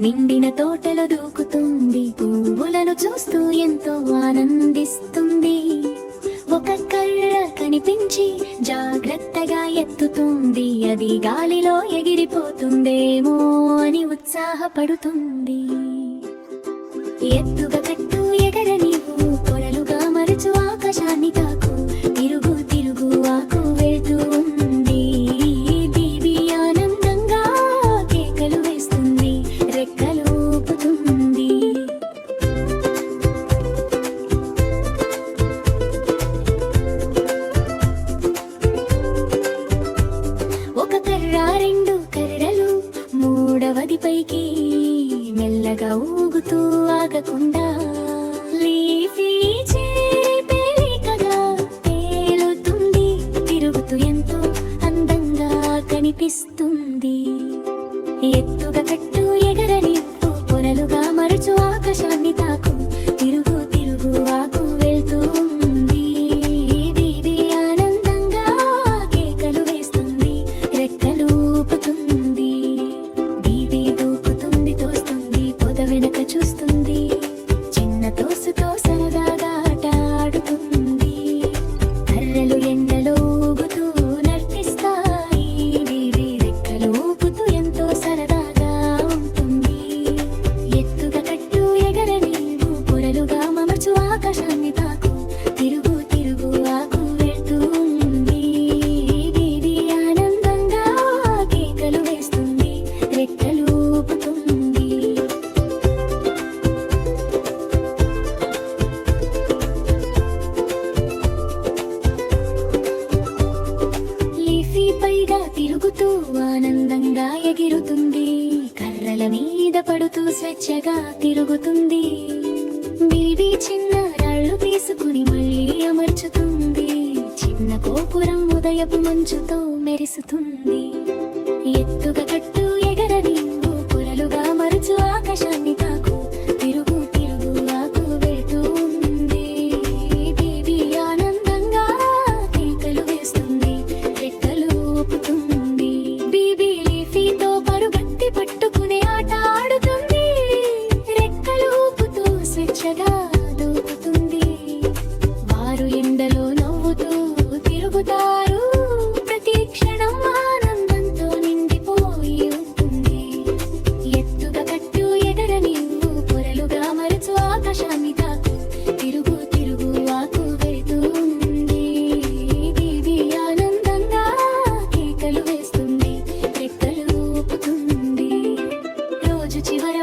నిండిన తోటలో దూకుతుంది, పువ్వులను చూస్తూ ఎంతో ఆనందిస్తుంది. ఒక కర్ర కనిపించి జాగ్రత్తగా ఎత్తుతుంది, అది గాలిలో ఎగిరిపోతుందేమో అని ఉత్సాహపడుతుంది. ఎత్తుగా కట్టు ఎగర నీవు, పొరలుగా మరచు ఆకాశాన్ని తాకు, తిరుగు తిరుగు ఆకు వెళ్తూ ఉంది. బీబీ ఆనందంగా కేకలు వేస్తుంది, రెక్కలు ఊపుతుంది. ఒక కర్ర, రెండు కర్రలు, మూడవది పైకి మెల్లగా ఊగుతూ ఆగకుండా లీఫీ చేపేలికగా తేలుతుంది, తిరుగుతూ ఎంతో అందంగా కనిపిస్తుంది. ఎత్తుగా కట్టు ఎగర నీవు, పొరలుగా మరచు ఆకాశాన్ని తాకు, తిరుగు తిరుగు ఆకు వెళ్తూ ఉంది. బీబీ ఆనందంగా కేకలు వేస్తుంది, రెక్కలు ఊపుతుంది. బీబీ దూకుతుంది, తోస్తుంది, పొద వెనక చూస్తుంది, చిన్న తోసుతో సరదాగా ఆట ఆడుతుంది. కర్రలు ఎండలో ఊగుతూ నర్తిస్తాయి, బీబీ రెక్కలు ఊపుతూ ఎంతో సరదాగా ఉంటుంది. ఎత్తుగా కట్టు ఎగర నీవు, పొరలుగా మమర్చు ఆకాశాన్ని తాకు, తిరుగు తిరుగు ఆకు వెళ్తూ ఉంది. బీబీ ఆనందంగా కేకలు వేస్తుంది, రెక్కలు ఊపుతుంది. లీఫీ పైగా తిరుగుతూ ఆనందంగా ఎగిరుతుంది, కర్రల మీద పడుతూ స్వేచ్ఛగా తిరుగుతుంది. బీబీ చిన్న రాళ్ళు తీసుకుని మళ్ళీ అమర్చుతుంది, చిన్న గోపురం ఉదయపు మంచుతో మెరుస్తుంది. ఎత్తుగా కట్టు ఎగర నీవు, పొరలుగా మరచు ఆకాశాన్ని తాకు, తిరుగు తిరుగు ఆకు వెళ్తూ ఉంది. బీబీ ఆనందంగా కేకలు వేస్తుంది, రెక్కలు ఊపుతుంది. బీబీ లీఫీతో పరుగట్టి పట్టుకునే ఆట ఆడుతుంది, రెక్కలు ఊపుతూ స్వేచ్ఛగా దూకుతుంది. వారు ఎండలో నవ్వుతూ తిరుగుతారు, ప్రతి క్షణం ఆనందంతో నిండిపోయి ఉంటుంది. ఎత్తుగా కట్టు ఎగర నీవు, పొరలుగా మరచు ఆకాశాన్ని తాకు, తిరుగు తిరుగు ఆకు వెళ్తూ ఉంది. బీబీ ఆనందంగా కేకలు వేస్తుంది, రెక్కలు ఊపుతుంది. రోజు చివర